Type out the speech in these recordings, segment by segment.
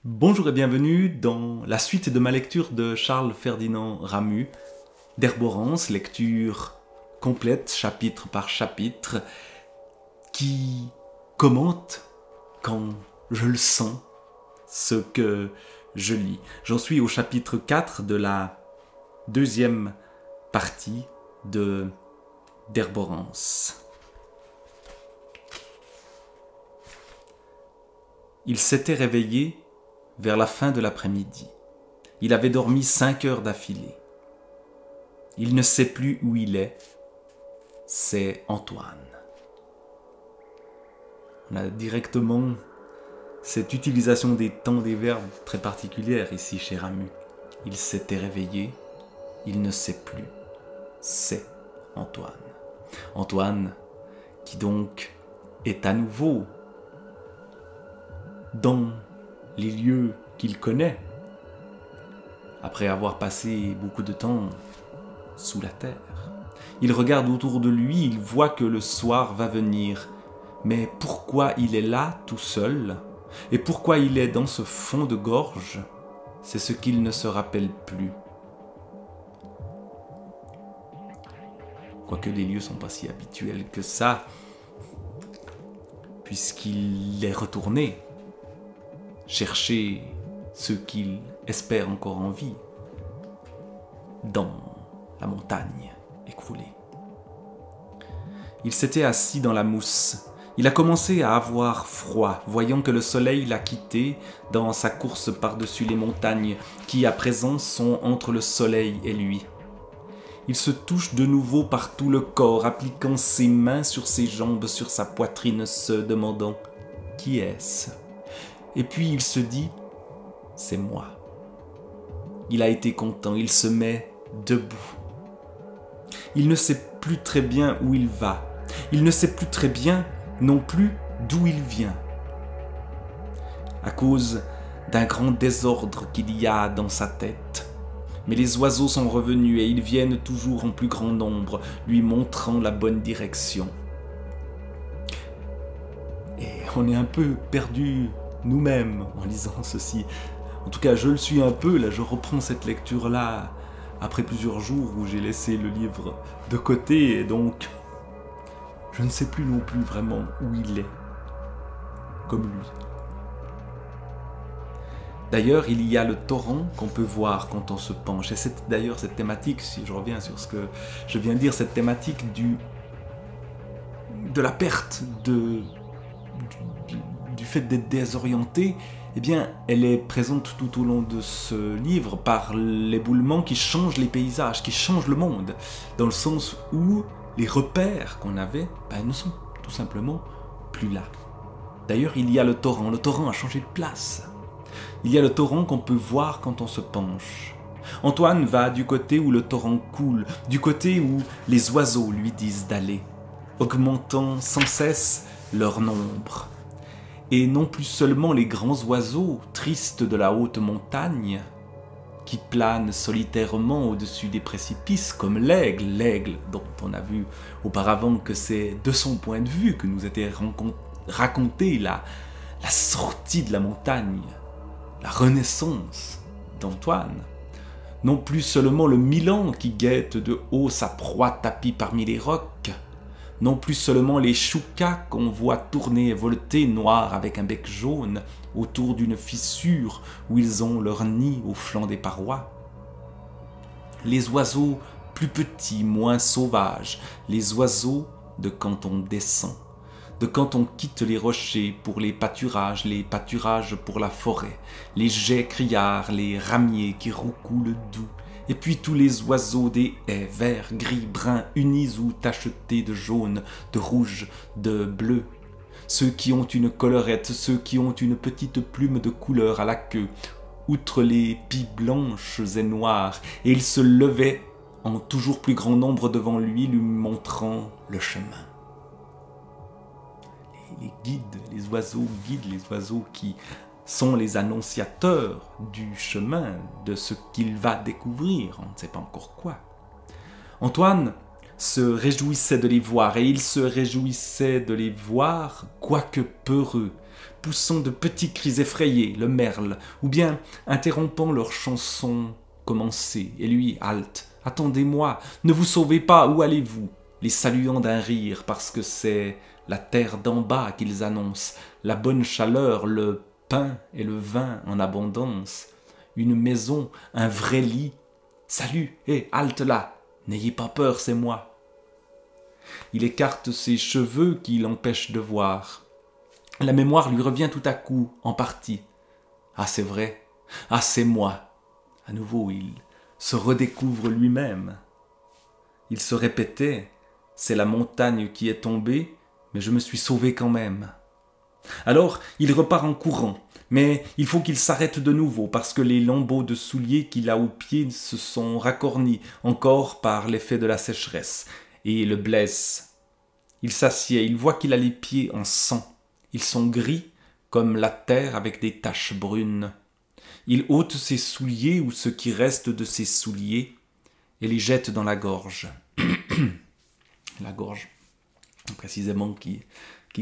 Bonjour et bienvenue dans la suite de ma lecture de Charles Ferdinand Ramus, d'Herborance, lecture complète, chapitre par chapitre, qui commente, quand je le sens, ce que je lis. J'en suis au chapitre 4 de la deuxième partie d'Herborance. Il s'était réveillé vers la fin de l'après-midi. Il avait dormi 5 heures d'affilée. Il ne sait plus où il est. C'est Antoine. On a directement cette utilisation des temps des verbes très particulière ici chez Ramus. Il s'était réveillé. Il ne sait plus. C'est Antoine. Antoine qui donc est à nouveau dans les lieux qu'il connaît, après avoir passé beaucoup de temps sous la terre. Il regarde autour de lui, il voit que le soir va venir. Mais pourquoi il est là, tout seul, et pourquoi il est dans ce fond de gorge, c'est ce qu'il ne se rappelle plus. Quoique les lieux ne sont pas si habituels que ça, puisqu'il est retourné chercher ceux qu'il espère encore en vie dans la montagne écroulée. Il s'était assis dans la mousse. Il a commencé à avoir froid, voyant que le soleil l'a quitté dans sa course par-dessus les montagnes qui à présent sont entre le soleil et lui. Il se touche de nouveau par tout le corps, appliquant ses mains sur ses jambes, sur sa poitrine, se demandant « Qui est-ce » Et puis il se dit « C'est moi ». Il a été content, il se met debout. Il ne sait plus très bien où il va. Il ne sait plus très bien non plus d'où il vient. À cause d'un grand désordre qu'il y a dans sa tête. Mais les oiseaux sont revenus et ils viennent toujours en plus grand nombre, lui montrant la bonne direction. Et on est un peu perdu nous-mêmes en lisant ceci. En tout cas, je le suis un peu, là je reprends cette lecture-là après plusieurs jours où j'ai laissé le livre de côté et donc je ne sais plus non plus vraiment où il est, comme lui. D'ailleurs, il y a le torrent qu'on peut voir quand on se penche. Et c'est d'ailleurs cette thématique, si je reviens sur ce que je viens de dire, cette thématique de la perte, du fait d'être désorienté, eh bien, elle est présente tout au long de ce livre par l'éboulement qui change les paysages, qui change le monde, dans le sens où les repères qu'on avait ne sont tout simplement plus là. D'ailleurs, il y a le torrent a changé de place. Il y a le torrent qu'on peut voir quand on se penche. Antoine va du côté où le torrent coule, du côté où les oiseaux lui disent d'aller, augmentant sans cesse leur nombre. Et non plus seulement les grands oiseaux tristes de la haute montagne, qui planent solitairement au-dessus des précipices, comme l'aigle dont on a vu auparavant que c'est de son point de vue que nous était racontée la sortie de la montagne, la renaissance d'Antoine. Non plus seulement le milan qui guette de haut sa proie tapie parmi les rocs, non plus seulement les choucas qu'on voit tourner et volter noirs avec un bec jaune autour d'une fissure où ils ont leur nid au flanc des parois. Les oiseaux plus petits, moins sauvages, les oiseaux de quand on descend, de quand on quitte les rochers pour les pâturages pour la forêt, les geais criards, les ramiers qui roucoulent doux, et puis tous les oiseaux des haies, verts, gris, bruns, unis ou tachetés de jaune, de rouge, de bleu. Ceux qui ont une collerette, ceux qui ont une petite plume de couleur à la queue, outre les pies blanches et noires, et ils se levaient en toujours plus grand nombre devant lui montrant le chemin. Les guides, les oiseaux guident, les oiseaux qui sont les annonciateurs du chemin, de ce qu'il va découvrir, on ne sait pas encore quoi. Antoine se réjouissait de les voir, et il se réjouissait de les voir, quoique peureux, poussant de petits cris effrayés, le merle, ou bien interrompant leur chanson commencée, et lui, halte, attendez-moi, ne vous sauvez pas, où allez-vous? Les saluant d'un rire, parce que c'est la terre d'en bas qu'ils annoncent, la bonne chaleur, le pain et le vin en abondance, une maison, un vrai lit. Salut, hé, halte là, n'ayez pas peur, c'est moi. Il écarte ses cheveux qui l'empêchent de voir. La mémoire lui revient tout à coup, en partie. Ah, c'est vrai, ah, c'est moi. À nouveau, il se redécouvre lui-même. Il se répétait, c'est la montagne qui est tombée, mais je me suis sauvé quand même. Alors, il repart en courant, mais il faut qu'il s'arrête de nouveau parce que les lambeaux de souliers qu'il a aux pieds se sont racornis encore par l'effet de la sécheresse et le blessent. Il s'assied, il voit qu'il a les pieds en sang. Ils sont gris comme la terre avec des taches brunes. Il ôte ses souliers ou ce qui reste de ses souliers et les jette dans la gorge. La gorge, précisément, qui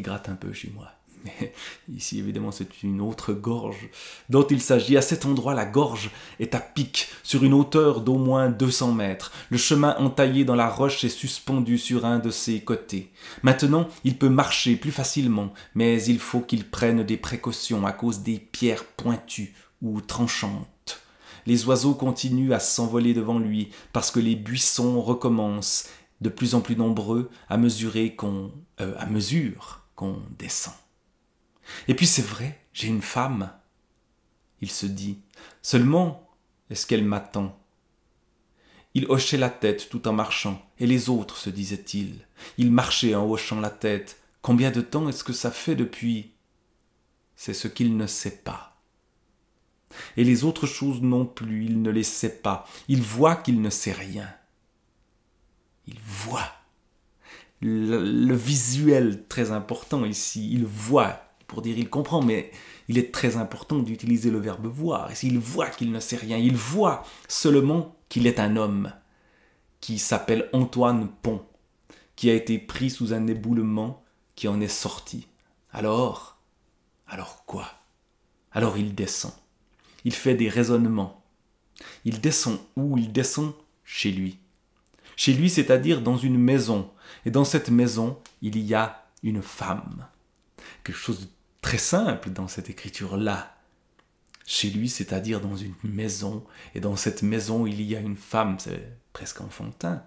gratte un peu chez moi. Mais ici, évidemment, c'est une autre gorge dont il s'agit. À cet endroit, la gorge est à pic, sur une hauteur d'au moins 200 mètres. Le chemin entaillé dans la roche est suspendu sur un de ses côtés. Maintenant, il peut marcher plus facilement, mais il faut qu'il prenne des précautions à cause des pierres pointues ou tranchantes. Les oiseaux continuent à s'envoler devant lui parce que les buissons recommencent, de plus en plus nombreux, à mesure qu'on descend. Et puis c'est vrai, j'ai une femme. Il se dit, seulement est-ce qu'elle m'attend? Il hochait la tête tout en marchant, et les autres, se disait-il. Il marchait en hochant la tête. Combien de temps est-ce que ça fait depuis? C'est ce qu'il ne sait pas. Et les autres choses non plus, il ne les sait pas. Il voit qu'il ne sait rien. Il voit. Le visuel, très important ici, il voit. Pour dire il comprend, mais il est très important d'utiliser le verbe voir. Et s'il voit qu'il ne sait rien, il voit seulement qu'il est un homme qui s'appelle Antoine Pont, qui a été pris sous un éboulement, qui en est sorti. Alors quoi? Alors il descend. Il fait des raisonnements. Il descend où? Il descend chez lui. Chez lui, c'est-à-dire dans une maison. Et dans cette maison, il y a une femme. Quelque chose de très simple dans cette écriture-là. Chez lui, c'est-à-dire dans une maison, et dans cette maison, il y a une femme, c'est presque enfantin.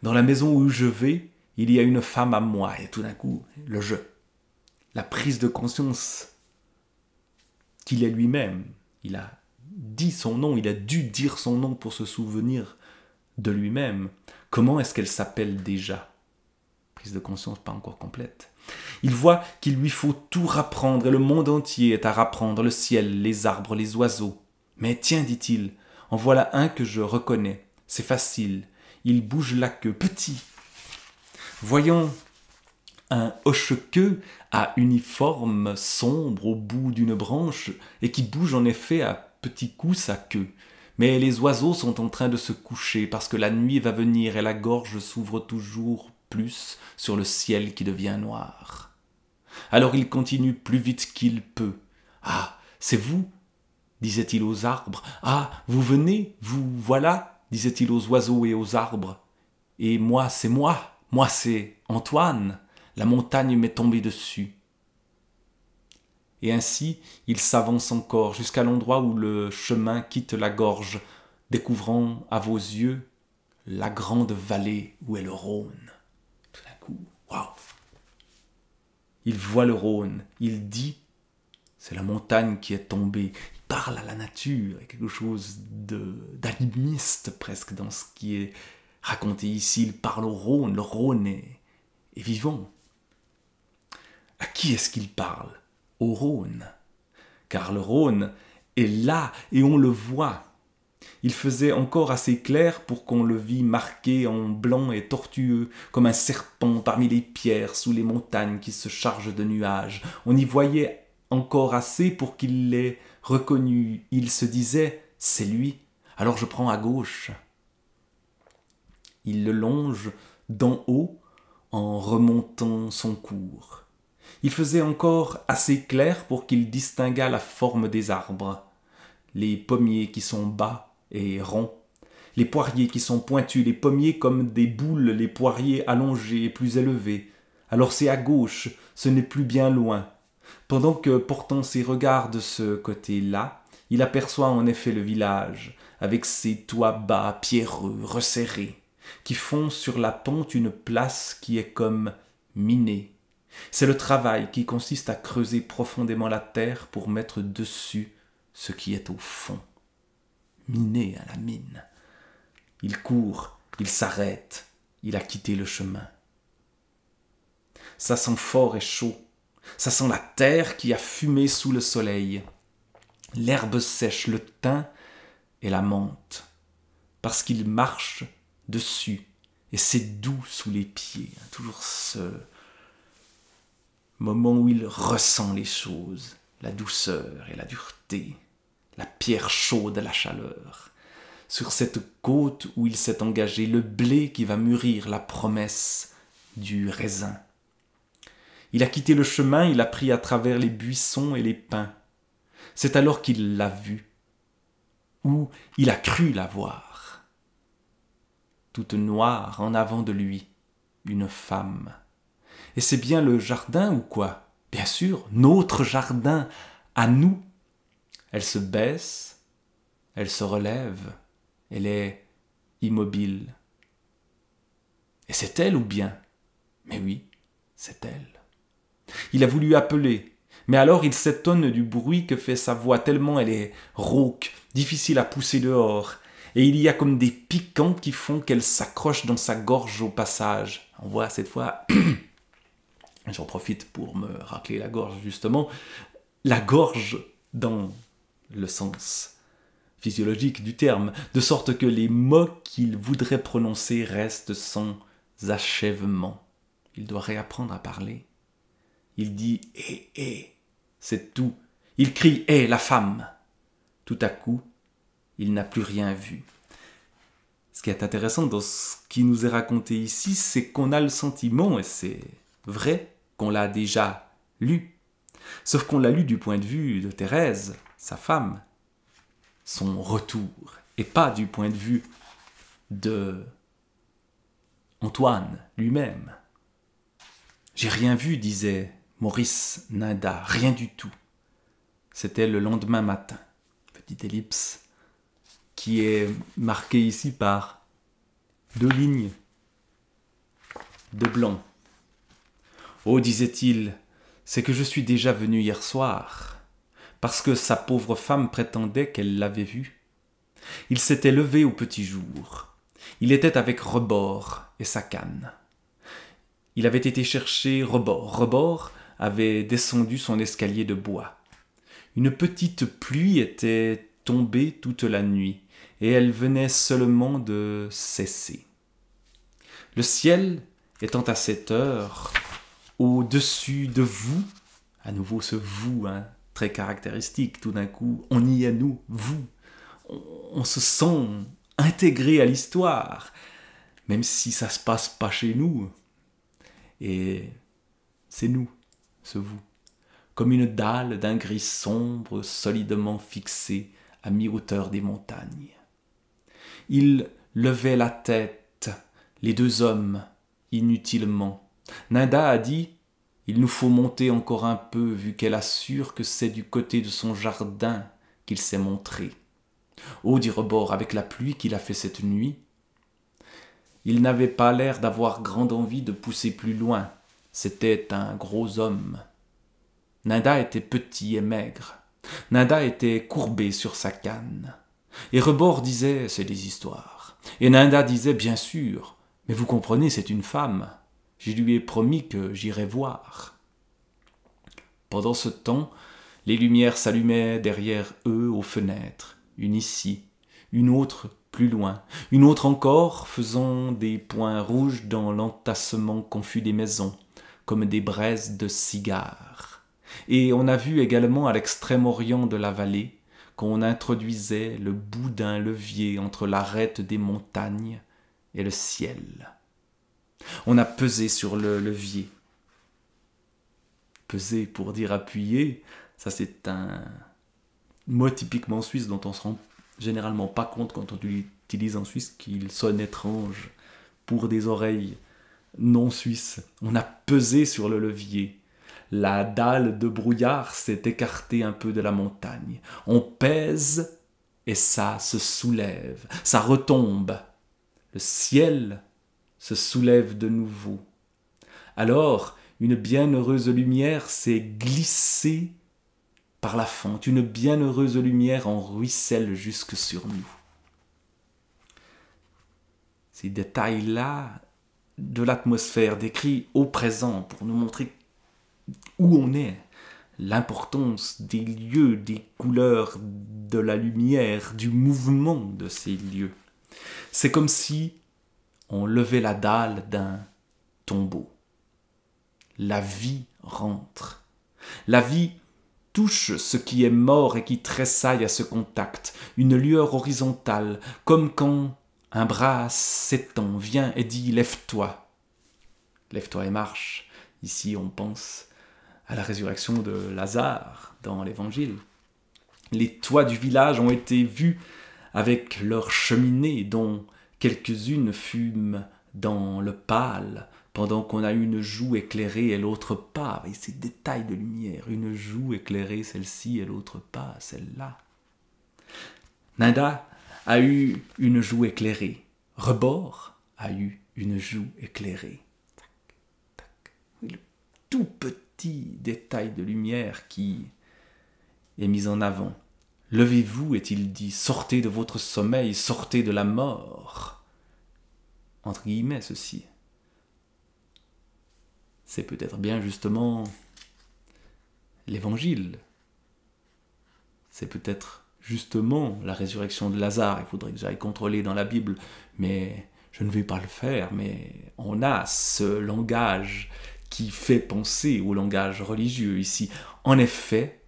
Dans la maison où je vais, il y a une femme à moi, et tout d'un coup, le je. La prise de conscience qu'il est lui-même. Il a dit son nom, il a dû dire son nom pour se souvenir de lui-même. Comment est-ce qu'elle s'appelle déjà? Prise de conscience pas encore complète. Il voit qu'il lui faut tout rapprendre et le monde entier est à rapprendre, le ciel, les arbres, les oiseaux. Mais tiens, dit-il, en voilà un que je reconnais. C'est facile. Il bouge la queue, petit. Voyons un hoche-queue à uniforme sombre au bout d'une branche et qui bouge en effet à petits coups sa queue. Mais les oiseaux sont en train de se coucher parce que la nuit va venir et la gorge s'ouvre toujours plus sur le ciel qui devient noir. Alors il continue plus vite qu'il peut. « Ah, c'est vous » disait-il aux arbres. « Ah, vous venez, vous voilà » disait-il aux oiseaux et aux arbres. « Et moi, c'est moi c'est Antoine, la montagne m'est tombée dessus. » Et ainsi, il s'avance encore jusqu'à l'endroit où le chemin quitte la gorge, découvrant à vos yeux la grande vallée où est le Rhône. Tout d'un coup, waouh! Il voit le Rhône, il dit, c'est la montagne qui est tombée. Il parle à la nature, il y a quelque chose d'animiste presque dans ce qui est raconté ici. Il parle au Rhône, le Rhône est vivant. À qui est-ce qu'il parle? Au Rhône, car le Rhône est là et on le voit. Il faisait encore assez clair pour qu'on le vît marqué en blanc et tortueux, comme un serpent parmi les pierres sous les montagnes qui se chargent de nuages. On y voyait encore assez pour qu'il l'ait reconnu. Il se disait, c'est lui, alors je prends à gauche. Il le longe d'en haut en remontant son cours. Il faisait encore assez clair pour qu'il distinguât la forme des arbres. Les pommiers qui sont bas et ronds, les poiriers qui sont pointus, les pommiers comme des boules, les poiriers allongés et plus élevés. Alors c'est à gauche, ce n'est plus bien loin. Pendant que, portant ses regards de ce côté-là, il aperçoit en effet le village, avec ses toits bas, pierreux, resserrés, qui font sur la pente une place qui est comme minée. C'est le travail qui consiste à creuser profondément la terre pour mettre dessus ce qui est au fond. Miné à la mine. Il court, il s'arrête, il a quitté le chemin. Ça sent fort et chaud. Ça sent la terre qui a fumé sous le soleil. L'herbe sèche, le thym et la menthe. Parce qu'il marche dessus. Et c'est doux sous les pieds. Toujours ce moment où il ressent les choses. La douceur et la dureté. La pierre chaude, la chaleur. Sur cette côte où il s'est engagé, le blé qui va mûrir, la promesse du raisin. Il a quitté le chemin, il a pris à travers les buissons et les pins. C'est alors qu'il l'a vue, ou il a cru la voir. Toute noire en avant de lui, une femme. Et c'est bien le jardin ou quoi? Bien sûr, notre jardin, à nous. Elle se baisse, elle se relève, elle est immobile. Et c'est elle ou bien? Mais oui, c'est elle. Il a voulu appeler, mais alors il s'étonne du bruit que fait sa voix, tellement elle est rauque, difficile à pousser dehors, et il y a comme des piquants qui font qu'elle s'accroche dans sa gorge au passage. On voit cette fois, j'en profite pour me racler la gorge justement, la gorge dans le sens physiologique du terme, de sorte que les mots qu'il voudrait prononcer restent sans achèvement. Il doit réapprendre à parler. Il dit « eh », c'est tout. Il crie « la femme ». Tout à coup, il n'a plus rien vu. Ce qui est intéressant dans ce qui nous est raconté ici, c'est qu'on a le sentiment, et c'est vrai, qu'on l'a déjà lu. Sauf qu'on l'a lu du point de vue de Thérèse, sa femme, son retour, et pas du point de vue de Antoine lui-même. « J'ai rien vu », disait Maurice Nanda, rien du tout. C'était le lendemain matin. Petite ellipse qui est marquée ici par 2 lignes de blanc. Oh, disait-il, c'est que je suis déjà venu hier soir, parce que sa pauvre femme prétendait qu'elle l'avait vu. Il s'était levé au petit jour. Il était avec Rebord et sa canne. Il avait été chercher Rebord. Rebord avait descendu son escalier de bois. Une petite pluie était tombée toute la nuit, et elle venait seulement de cesser. Le ciel étant à cette heure au-dessus de vous, à nouveau ce vous, très caractéristique, tout d'un coup, on y est nous, vous. On se sent intégré à l'histoire, même si ça se passe pas chez nous. Et c'est nous, ce vous, comme une dalle d'un gris sombre solidement fixée à mi-hauteur des montagnes. Ils levaient la tête, les 2 hommes, inutilement. Nanda a dit « Il nous faut monter encore un peu, vu qu'elle assure que c'est du côté de son jardin qu'il s'est montré. » Oh, dit Rebord, avec la pluie qu'il a fait cette nuit. Il n'avait pas l'air d'avoir grande envie de pousser plus loin. C'était un gros homme. Nanda était petit et maigre. Nanda était courbé sur sa canne. Et Rebord disait « C'est des histoires ». Et Nanda disait « Bien sûr, mais vous comprenez, c'est une femme. Je lui ai promis que j'irais voir. » Pendant ce temps, les lumières s'allumaient derrière eux aux fenêtres, une ici, une autre plus loin, une autre encore faisant des points rouges dans l'entassement confus des maisons, comme des braises de cigares. Et on a vu également à l'extrême-orient de la vallée qu'on introduisait le bout d'un levier entre l'arête des montagnes et le ciel. On a pesé sur le levier. peser pour dire appuyer, ça c'est un mot typiquement suisse dont on se rend généralement pas compte quand on l'utilise en Suisse, qu'il sonne étrange pour des oreilles non suisses. On a pesé sur le levier. La dalle de brouillard s'est écartée un peu de la montagne. On pèse et ça se soulève, ça retombe. Le ciel se soulève de nouveau. Alors, une bienheureuse lumière s'est glissée par la fente. Une bienheureuse lumière en ruisselle jusque sur nous. Ces détails-là de l'atmosphère décrits au présent pour nous montrer où on est, l'importance des lieux, des couleurs, de la lumière, du mouvement de ces lieux. C'est comme si on levait la dalle d'un tombeau. La vie rentre. La vie touche ce qui est mort et qui tressaille à ce contact, une lueur horizontale, comme quand un bras s'étend, vient et dit « Lève-toi ». Lève-toi et marche. Ici, on pense à la résurrection de Lazare dans l'Évangile. Les toits du village ont été vus avec leurs cheminées, dont quelques-unes fument dans le pâle, pendant qu'on a une joue éclairée et l'autre pas. Et ces détails de lumière, une joue éclairée, celle-ci, et l'autre pas, celle-là. Nanda a eu une joue éclairée. Rebord a eu une joue éclairée. Tac, tac. Le tout petit détail de lumière qui est mis en avant. Levez-vous, est-il dit, sortez de votre sommeil, sortez de la mort. Entre guillemets, ceci. C'est peut-être bien justement l'Évangile. C'est peut-être justement la résurrection de Lazare. Il faudrait que j'aille contrôler dans la Bible, mais je ne vais pas le faire. Mais on a ce langage qui fait penser au langage religieux ici. En effet,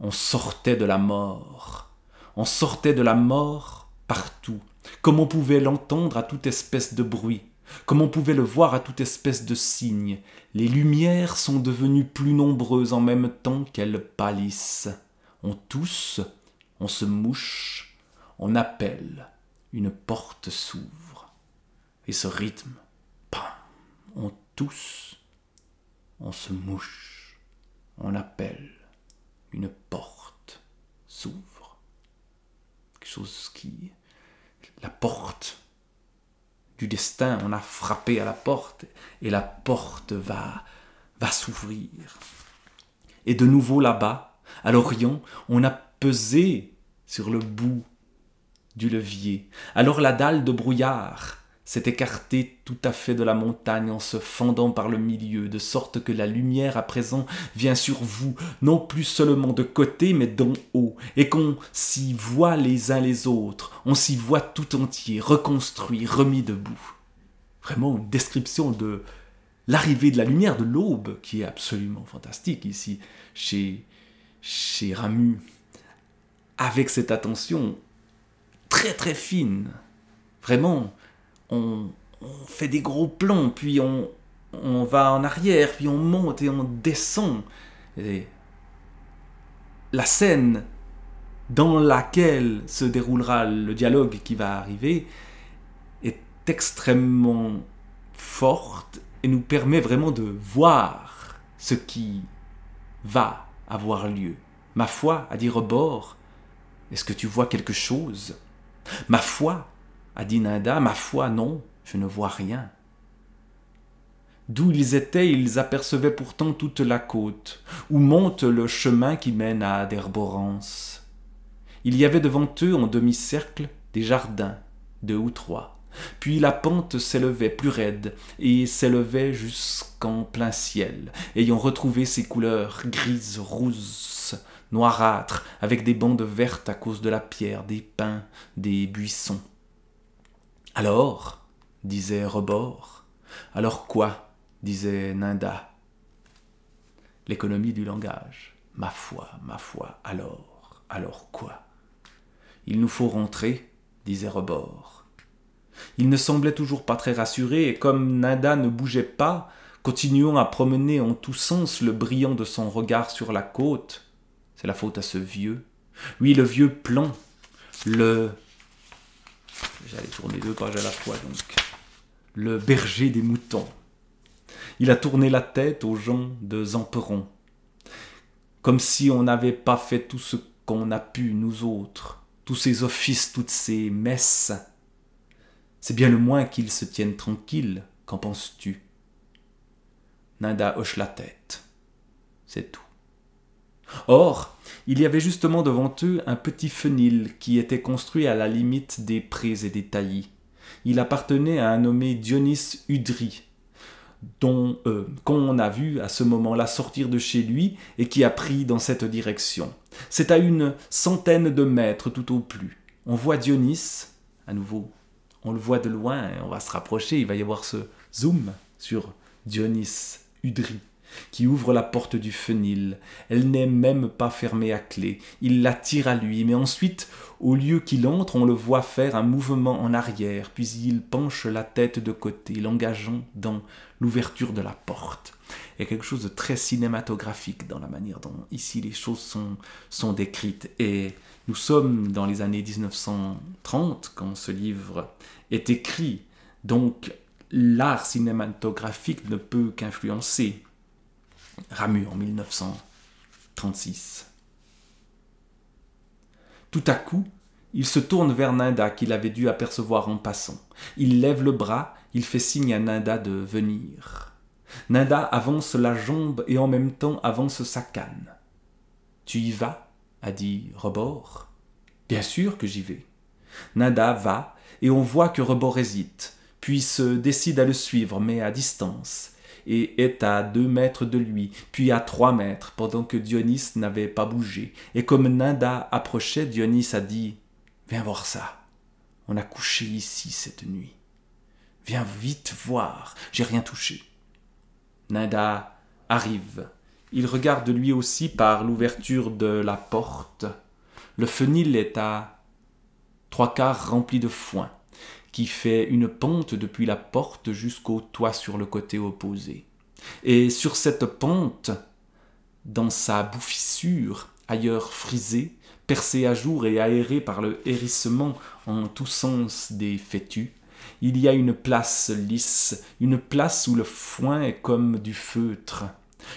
on sortait de la mort. On sortait de la mort partout, comme on pouvait l'entendre à toute espèce de bruit, comme on pouvait le voir à toute espèce de signe. Les lumières sont devenues plus nombreuses en même temps qu'elles pâlissent. On tousse, on se mouche, on appelle, une porte s'ouvre. Et ce rythme, pam, on tousse, on se mouche, on appelle, une porte s'ouvre. Quelque chose qui... La porte du destin, on a frappé à la porte et la porte va s'ouvrir. Et de nouveau là-bas, à l'Orient, on a pesé sur le bout du levier. Alors la dalle de brouillard s'est écartée tout à fait de la montagne en se fendant par le milieu, de sorte que la lumière à présent vient sur vous, non plus seulement de côté, mais d'en haut, et qu'on s'y voit les uns les autres, on s'y voit tout entier, reconstruit, remis debout. Vraiment une description de l'arrivée de la lumière, de l'aube, qui est absolument fantastique ici, chez Ramu, avec cette attention très très fine. Vraiment, on fait des gros plans, puis on va en arrière, puis on monte et on descend. Et la scène dans laquelle se déroulera le dialogue qui va arriver est extrêmement forte et nous permet vraiment de voir ce qui va avoir lieu. Ma foi, a dit Rebord, est-ce que tu vois quelque chose? Ma foi, a dit Nanda, ma foi, non, je ne vois rien. D'où ils étaient, ils apercevaient pourtant toute la côte, où monte le chemin qui mène à Derborance. Il y avait devant eux, en demi-cercle, des jardins, 2 ou 3. Puis la pente s'élevait plus raide, et s'élevait jusqu'en plein ciel, ayant retrouvé ses couleurs grises, rousses, noirâtres, avec des bandes vertes à cause de la pierre, des pins, des buissons. « Alors, disait Rebord. « Alors quoi ?» disait Nanda. L'économie du langage. Ma foi, alors quoi? Il nous faut rentrer, disait Rebord. Il ne semblait toujours pas très rassuré, et comme Nanda ne bougeait pas, continuant à promener en tous sens le brillant de son regard sur la côte. C'est la faute à ce vieux. Oui, le vieux plan, j'allais tourner 2 pages à la fois, donc. Le berger des moutons. Il a tourné la tête aux gens de Zamperon, comme si on n'avait pas fait tout ce qu'on a pu, nous autres, tous ces offices, toutes ces messes. C'est bien le moins qu'ils se tiennent tranquilles, qu'en penses-tu? Nanda hoche la tête. C'est tout. Or, il y avait justement devant eux un petit fenil qui était construit à la limite des prés et des taillis. Il appartenait à un nommé Dionys Udry, qu'on a vu à ce moment-là sortir de chez lui et qui a pris dans cette direction. C'est à une centaine de mètres tout au plus. On voit Dionys, à nouveau, on le voit de loin, et on va se rapprocher, il va y avoir ce zoom sur Dionys Udry, qui ouvre la porte du fenil. Elle n'est même pas fermée à clé. Il la tire à lui, mais ensuite, au lieu qu'il entre, on le voit faire un mouvement en arrière, puis il penche la tête de côté, l'engageant dans l'ouverture de la porte. Il y a quelque chose de très cinématographique dans la manière dont ici les choses sont décrites. Et nous sommes dans les années 1930 quand ce livre est écrit. Donc l'art cinématographique ne peut qu'influencer Ramu en 1936. Tout à coup, il se tourne vers Nanda qu'il avait dû apercevoir en passant. Il lève le bras, il fait signe à Nanda de venir. Nanda avance la jambe et en même temps avance sa canne. « Tu y vas ?» a dit Rebord. « Bien sûr que j'y vais. » Nanda va et on voit que Rebord hésite, puis se décide à le suivre, mais à distance, et est à 2 mètres de lui, puis à 3 mètres, pendant que Dionys n'avait pas bougé. Et comme Nanda approchait, Dionys a dit « Viens voir ça. On a couché ici cette nuit. Viens vite voir, j'ai rien touché. » Nanda arrive. Il regarde lui aussi par l'ouverture de la porte. Le fenil est à 3/4 rempli de foin, qui fait une pente depuis la porte jusqu'au toit sur le côté opposé. Et sur cette pente, dans sa bouffissure, ailleurs frisée, percée à jour et aérée par le hérissement en tous sens des fétus, il y a une place lisse, une place où le foin est comme du feutre,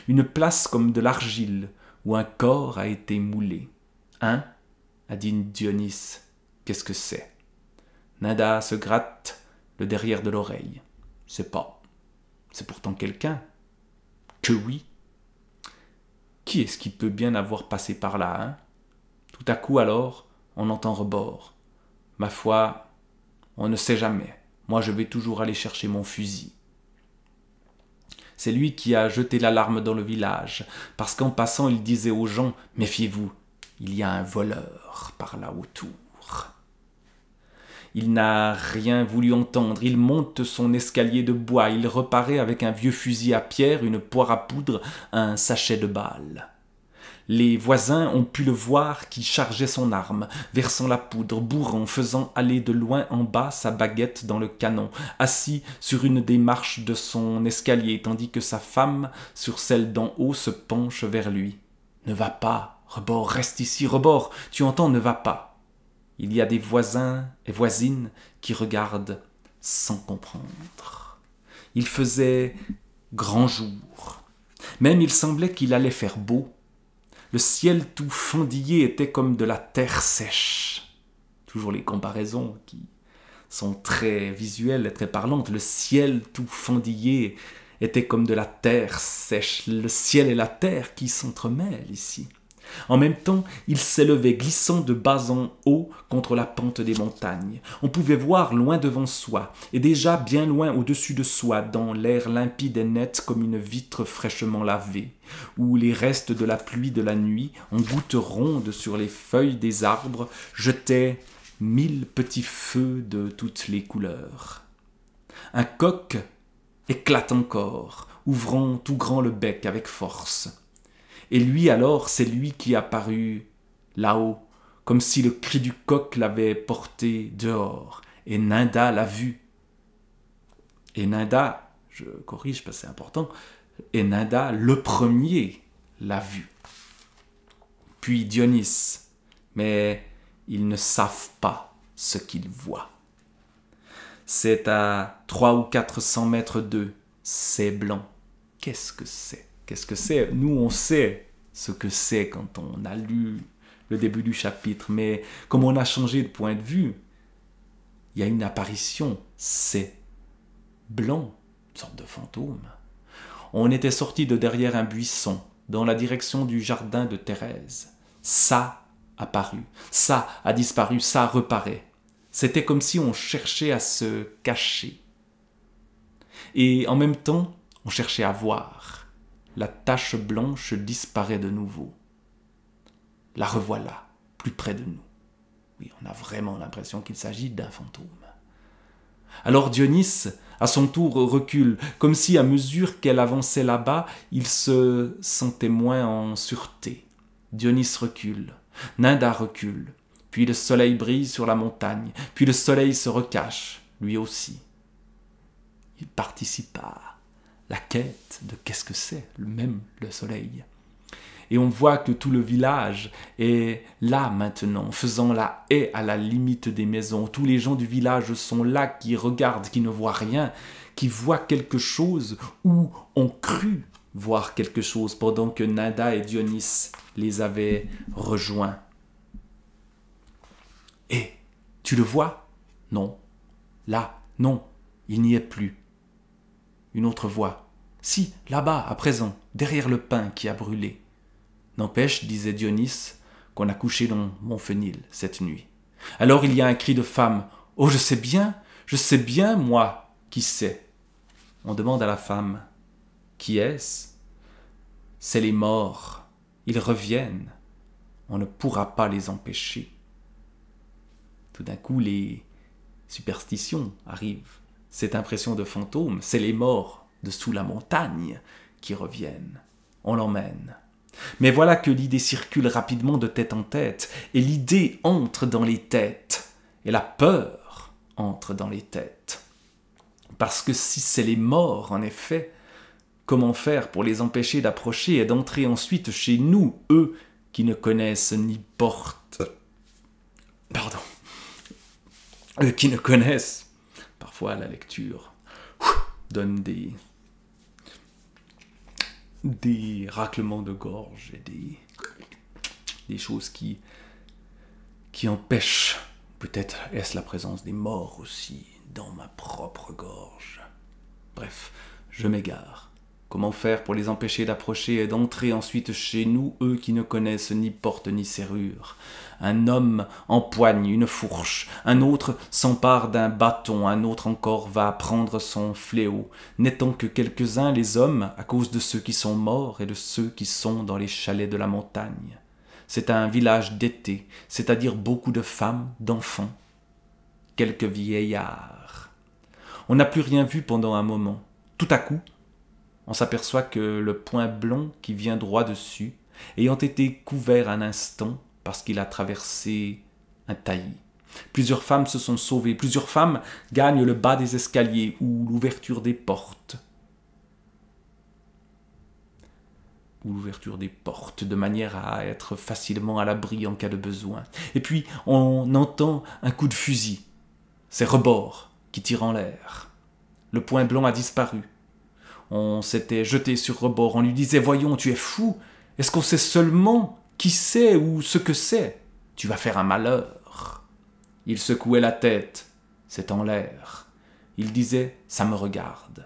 une place comme de l'argile, où un corps a été moulé. « Hein ?» a dit Dionys. « Qu'est-ce que c'est ?» Nanda se gratte le derrière de l'oreille. « C'est pas. C'est pourtant quelqu'un. »« Que oui. » « Qui est-ce qui peut bien avoir passé par là, hein ?» Tout à coup alors, on entend Rebord. « Ma foi, on ne sait jamais. Moi je vais toujours aller chercher mon fusil. » C'est lui qui a jeté l'alarme dans le village, parce qu'en passant il disait aux gens « Méfiez-vous, il y a un voleur par là autour. » Il n'a rien voulu entendre, il monte son escalier de bois, il reparaît avec un vieux fusil à pierre, une poire à poudre, un sachet de balles. Les voisins ont pu le voir qui chargeait son arme, versant la poudre, bourrant, faisant aller de loin en bas sa baguette dans le canon, assis sur une des marches de son escalier, tandis que sa femme, sur celle d'en haut, se penche vers lui. « Ne va pas, Rebord, reste ici, Rebord, tu entends, ne va pas. » Il y a des voisins et voisines qui regardent sans comprendre. Il faisait grand jour. Même il semblait qu'il allait faire beau. Le ciel tout fendillé était comme de la terre sèche. Toujours les comparaisons qui sont très visuelles et très parlantes. Le ciel tout fendillé était comme de la terre sèche. Le ciel et la terre qui s'entremêlent ici. En même temps, il s'élevait glissant de bas en haut contre la pente des montagnes. On pouvait voir loin devant soi, et déjà bien loin au-dessus de soi, dans l'air limpide et net comme une vitre fraîchement lavée, où les restes de la pluie de la nuit, en gouttes rondes sur les feuilles des arbres, jetaient 1000 petits feux de toutes les couleurs. Un coq éclate encore, ouvrant tout grand le bec avec force. Et lui alors, c'est lui qui apparut là-haut, comme si le cri du coq l'avait porté dehors. Et Nanda l'a vu. Et Nanda, je corrige parce que c'est important, et Nada, le premier, l'a vu. Puis Dionys, mais ils ne savent pas ce qu'ils voient. C'est à 300 ou 400 mètres d'eux, c'est blanc. Qu'est-ce que c'est? Qu'est-ce que c'est? Nous, on sait ce que c'est quand on a lu le début du chapitre, mais comme on a changé de point de vue, il y a une apparition, c'est blanc, une sorte de fantôme. On était sorti de derrière un buisson, dans la direction du jardin de Thérèse. Ça apparu, ça a disparu, ça reparaît. C'était comme si on cherchait à se cacher. Et en même temps, on cherchait à voir. La tache blanche disparaît de nouveau. La revoilà, plus près de nous. Oui, on a vraiment l'impression qu'il s'agit d'un fantôme. Alors Dionys, à son tour, recule, comme si à mesure qu'elle avançait là-bas, il se sentait moins en sûreté. Dionys recule, Nada recule, puis le soleil brille sur la montagne, puis le soleil se recache, lui aussi. Il participe à la quête de qu'est-ce que c'est, même le soleil. Et on voit que tout le village est là maintenant, faisant la haie à la limite des maisons. Tous les gens du village sont là, qui regardent, qui ne voient rien, qui voient quelque chose ou ont cru voir quelque chose pendant que Nada et Dionys les avaient rejoints. Et tu le vois? Non. Là, non, il n'y est plus. Une autre voix. Si, là-bas, à présent, derrière le pin qui a brûlé. N'empêche, disait Dionys, qu'on a couché dans Montfenil cette nuit. Alors il y a un cri de femme. Oh, je sais bien, moi, qui c'est. On demande à la femme. Qui est-ce? C'est les morts. Ils reviennent. On ne pourra pas les empêcher. Tout d'un coup, les superstitions arrivent. Cette impression de fantôme, c'est les morts de sous la montagne qui reviennent. On l'emmène. Mais voilà que l'idée circule rapidement de tête en tête, et l'idée entre dans les têtes, et la peur entre dans les têtes. Parce que si c'est les morts, en effet, comment faire pour les empêcher d'approcher et d'entrer ensuite chez nous, eux qui ne connaissent ni porte... Pardon. Eux qui ne connaissent. Parfois la lecture donne des raclements de gorge et des choses qui empêchent. Peut-être est-ce la présence des morts aussi dans ma propre gorge. Bref, je m'égare. Comment faire pour les empêcher d'approcher et d'entrer ensuite chez nous, eux qui ne connaissent ni porte ni serrure? Un homme empoigne une fourche, un autre s'empare d'un bâton, un autre encore va prendre son fléau. N'étant que quelques-uns les hommes, à cause de ceux qui sont morts et de ceux qui sont dans les chalets de la montagne. C'est un village d'été, c'est-à-dire beaucoup de femmes, d'enfants, quelques vieillards. On n'a plus rien vu pendant un moment. Tout à coup, on s'aperçoit que le point blanc qui vient droit dessus, ayant été couvert un instant parce qu'il a traversé un taillis. Plusieurs femmes se sont sauvées, plusieurs femmes gagnent le bas des escaliers ou l'ouverture des portes. De manière à être facilement à l'abri en cas de besoin. Et puis, on entend un coup de fusil. C'est Rebord qui tire en l'air. Le point blanc a disparu. On s'était jeté sur Rebord, on lui disait « Voyons, tu es fou. Est-ce qu'on sait seulement qui c'est ou ce que c'est? Tu vas faire un malheur. » Il secouait la tête. C'est en l'air. Il disait « Ça me regarde. »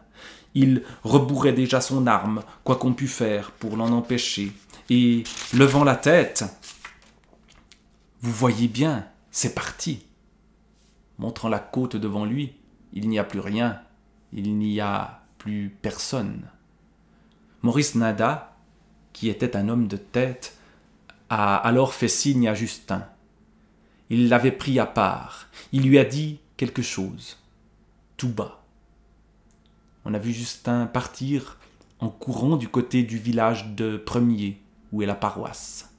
Il rebourrait déjà son arme, quoi qu'on pût faire pour l'en empêcher. Et, levant la tête, « Vous voyez bien, c'est parti. » Montrant la côte devant lui, il n'y a plus rien. Il n'y a plus personne. Maurice Nada, qui était un homme de tête, a alors fait signe à Justin. Il l'avait pris à part. Il lui a dit quelque chose, tout bas. On a vu Justin partir en courant du côté du village de Premier, où est la paroisse.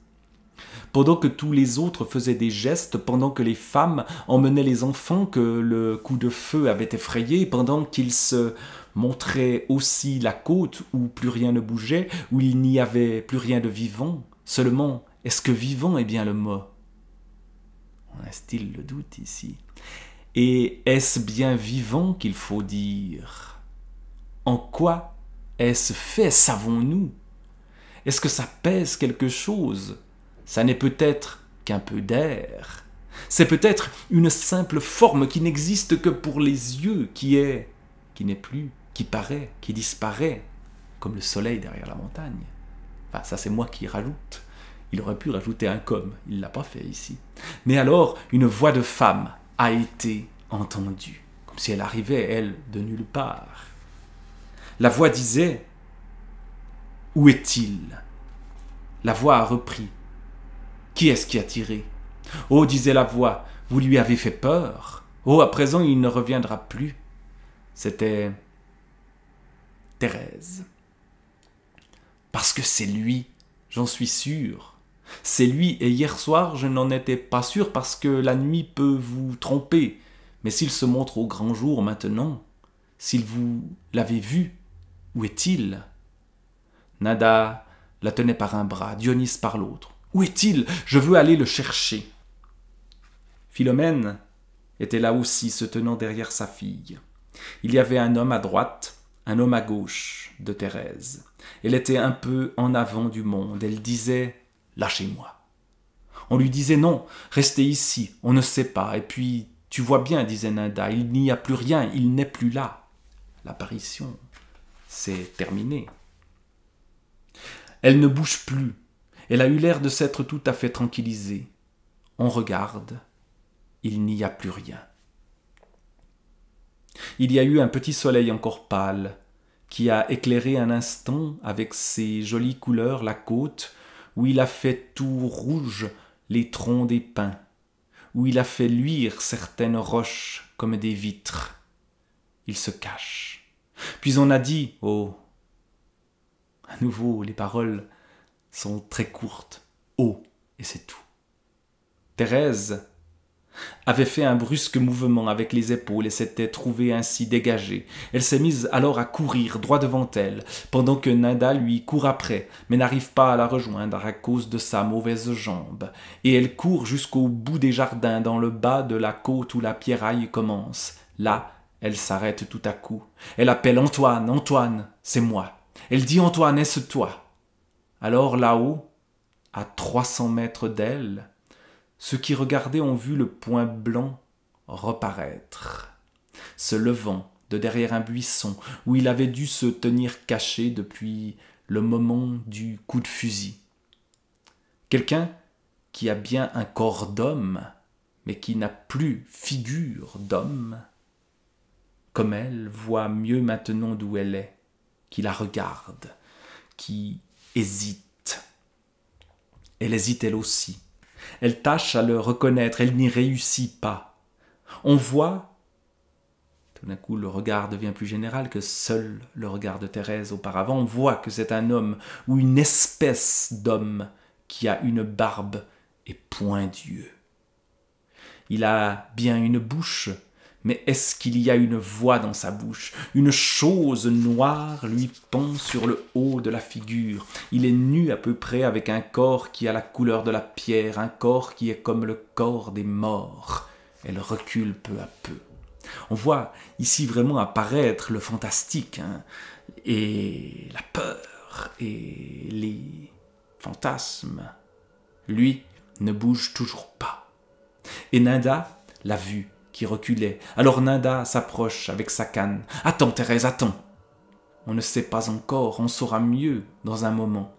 Pendant que tous les autres faisaient des gestes, pendant que les femmes emmenaient les enfants que le coup de feu avait effrayés, pendant qu'ils se montraient aussi la côte où plus rien ne bougeait, où il n'y avait plus rien de vivant. Seulement, est-ce que vivant est bien le mot? On instille le doute ici. Et est-ce bien vivant qu'il faut dire? En quoi est-ce fait, savons-nous? Est-ce que ça pèse quelque chose? Ça n'est peut-être qu'un peu d'air. C'est peut-être une simple forme qui n'existe que pour les yeux, qui n'est plus, qui paraît, qui disparaît, comme le soleil derrière la montagne. Enfin, ça c'est moi qui rajoute. Il aurait pu rajouter un comme, il ne l'a pas fait ici. Mais alors, une voix de femme a été entendue, comme si elle arrivait, elle, de nulle part. La voix disait « Où est-il » La voix a repris « Qui est-ce qui a tiré ?» « Oh, disait la voix, vous lui avez fait peur. Oh, à présent, il ne reviendra plus. » C'était Thérèse. Parce que c'est lui, j'en suis sûr. C'est lui, et hier soir, je n'en étais pas sûr parce que la nuit peut vous tromper. Mais s'il se montre au grand jour maintenant, s'il vous l'avez vu, où est-il? Nada la tenait par un bras, Dionys par l'autre. Où est-il? Je veux aller le chercher. Philomène était là aussi, se tenant derrière sa fille. Il y avait un homme à droite, un homme à gauche de Thérèse. Elle était un peu en avant du monde. Elle disait « Lâchez-moi ». On lui disait « Non, restez ici, on ne sait pas. » Et puis, tu vois bien, disait Nada, il n'y a plus rien, il n'est plus là. L'apparition, c'est terminé. Elle ne bouge plus. Elle a eu l'air de s'être tout à fait tranquillisée. On regarde. Il n'y a plus rien. Il y a eu un petit soleil encore pâle, qui a éclairé un instant avec ses jolies couleurs la côte, où il a fait tout rouge les troncs des pins, où il a fait luire certaines roches comme des vitres. Il se cache. Puis on a dit, oh, à nouveau les paroles sont très courtes, oh, et c'est tout. Thérèse avait fait un brusque mouvement avec les épaules et s'était trouvée ainsi dégagée. Elle s'est mise alors à courir droit devant elle, pendant que Nada lui court après, mais n'arrive pas à la rejoindre à cause de sa mauvaise jambe. Et elle court jusqu'au bout des jardins, dans le bas de la côte où la pierraille commence. Là, elle s'arrête tout à coup. Elle appelle « Antoine, Antoine, c'est moi !» Elle dit « Antoine, est-ce toi ?» Alors là-haut, à 300 mètres d'elle, ceux qui regardaient ont vu le point blanc reparaître, se levant de derrière un buisson où il avait dû se tenir caché depuis le moment du coup de fusil. Quelqu'un qui a bien un corps d'homme, mais qui n'a plus figure d'homme, comme elle voit mieux maintenant d'où elle est, qui la regarde, qui hésite. Elle hésite elle aussi. Elle tâche à le reconnaître, elle n'y réussit pas. On voit, tout d'un coup le regard devient plus général que seul le regard de Thérèse auparavant, on voit que c'est un homme ou une espèce d'homme qui a une barbe et point d'yeux. Il a bien une bouche, mais est-ce qu'il y a une voix dans sa bouche? Une chose noire lui pend sur le haut de la figure. Il est nu à peu près avec un corps qui a la couleur de la pierre, un corps qui est comme le corps des morts. Elle recule peu à peu. On voit ici vraiment apparaître le fantastique, et la peur, et les fantasmes. Lui ne bouge toujours pas. Et Nada l'a vu, qui reculait. Alors Nada s'approche avec sa canne. « Attends, Thérèse, attends !» On ne sait pas encore, on saura mieux dans un moment.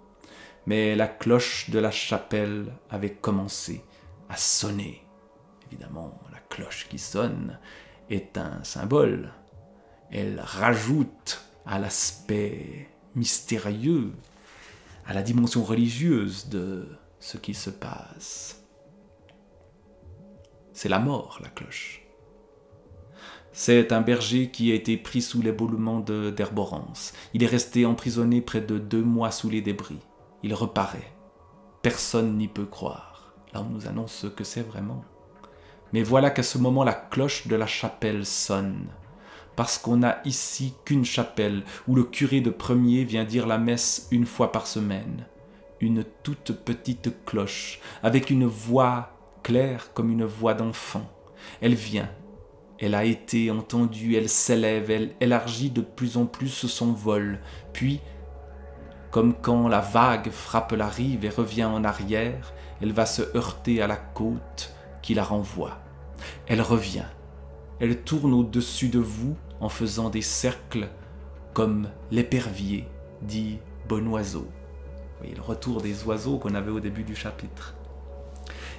Mais la cloche de la chapelle avait commencé à sonner. Évidemment, la cloche qui sonne est un symbole. Elle rajoute à l'aspect mystérieux, à la dimension religieuse de ce qui se passe. C'est la mort, la cloche. C'est un berger qui a été pris sous l'éboulement d'Herborance. Il est resté emprisonné près de 2 mois sous les débris. Il reparaît. personne n'y peut croire. Là, on nous annonce ce que c'est vraiment. Mais voilà qu'à ce moment, la cloche de la chapelle sonne. Parce qu'on n'a ici qu'une chapelle où le curé de premier vient dire la messe une fois par semaine. Une toute petite cloche, avec une voix claire comme une voix d'enfant. Elle vient, elle a été entendue, elle s'élève, elle élargit de plus en plus son vol. Puis, comme quand la vague frappe la rive et revient en arrière, elle va se heurter à la côte qui la renvoie. Elle revient, elle tourne au-dessus de vous en faisant des cercles comme l'épervier, dit bon oiseau. Vous voyez le retour des oiseaux qu'on avait au début du chapitre.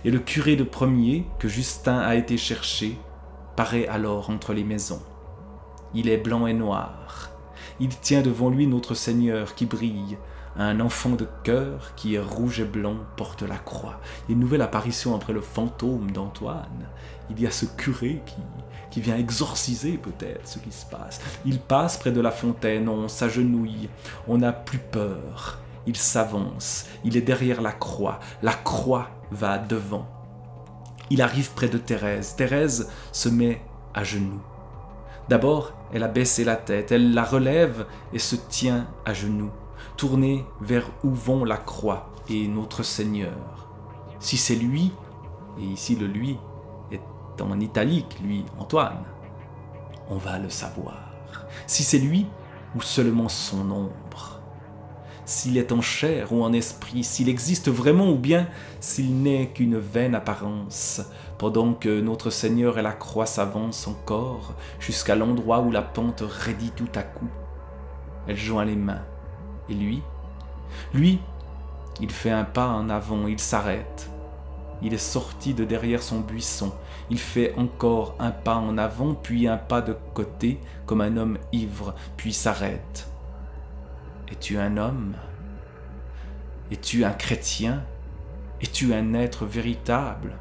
Et le curé de premier, que Justin a été chercher, paraît alors entre les maisons. Il est blanc et noir. Il tient devant lui notre Seigneur qui brille. Un enfant de cœur qui est rouge et blanc porte la croix. Une nouvelle apparition après le fantôme d'Antoine. Il y a ce curé qui vient exorciser peut-être ce qui se passe. Il passe près de la fontaine, on s'agenouille, on n'a plus peur. Il s'avance, il est derrière la croix va devant. Il arrive près de Thérèse. Thérèse se met à genoux. D'abord, elle a baissé la tête, elle la relève et se tient à genoux, tournée vers où vont la croix et notre Seigneur. Si c'est lui, et ici le lui est en italique, lui, Antoine, on va le savoir. Si c'est lui ou seulement son ombre. S'il est en chair ou en esprit, s'il existe vraiment ou bien s'il n'est qu'une vaine apparence, pendant que notre Seigneur et la croix s'avancent encore jusqu'à l'endroit où la pente raidit tout à coup. Elle joint les mains. Et lui, il fait un pas en avant, il s'arrête. Il est sorti de derrière son buisson. Il fait encore un pas en avant, puis un pas de côté, comme un homme ivre, puis s'arrête. Es-tu un homme? Es-tu un chrétien? Es-tu un être véritable?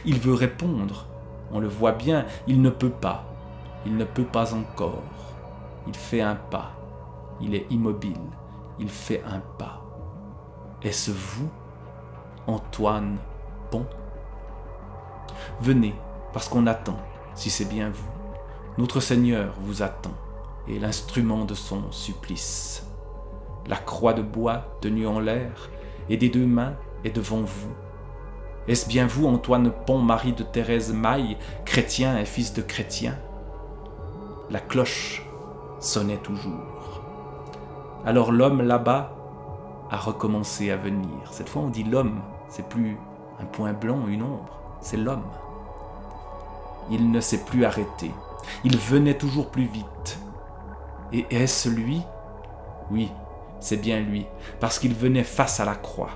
Il veut répondre. On le voit bien, il ne peut pas. Il ne peut pas encore. Il fait un pas. Il est immobile. Il fait un pas. Est-ce vous, Antoine Pont? Venez, parce qu'on attend, si c'est bien vous. Notre Seigneur vous attend, et l'instrument de son supplice. La croix de bois tenue en l'air, et des deux mains est devant vous. Est-ce bien vous, Antoine Pont, mari de Thérèse Maille, chrétien et fils de chrétien? La cloche sonnait toujours. Alors l'homme là-bas a recommencé à venir. Cette fois on dit l'homme, c'est plus un point blanc, une ombre, c'est l'homme. Il ne s'est plus arrêté. Il venait toujours plus vite. Et est-ce lui? Oui, c'est bien lui, parce qu'il venait face à la croix.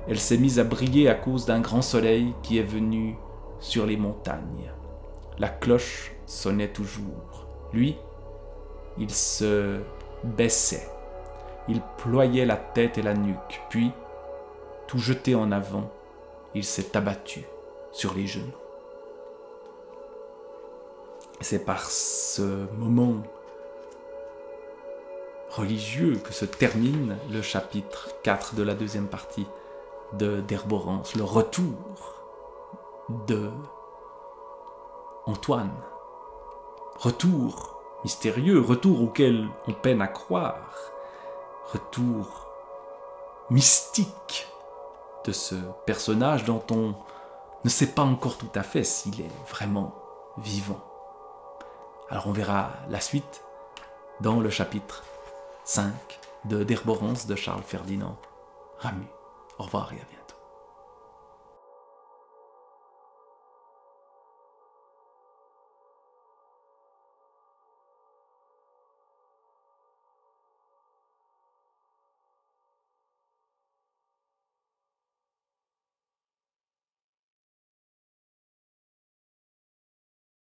Elle s'est mise à briller à cause d'un grand soleil qui est venu sur les montagnes. La cloche sonnait toujours. Lui, il se baissait. Il ployait la tête et la nuque, puis, tout jeté en avant, il s'est abattu sur les genoux. C'est par ce moment religieux que se termine le chapitre 4 de la deuxième partie d'Herborance, le retour de Antoine. Retour mystérieux, retour auquel on peine à croire, retour mystique de ce personnage dont on ne sait pas encore tout à fait s'il est vraiment vivant. Alors on verra la suite dans le chapitre 5 d'Herborance de Charles Ferdinand Ramus. Au revoir et à bientôt.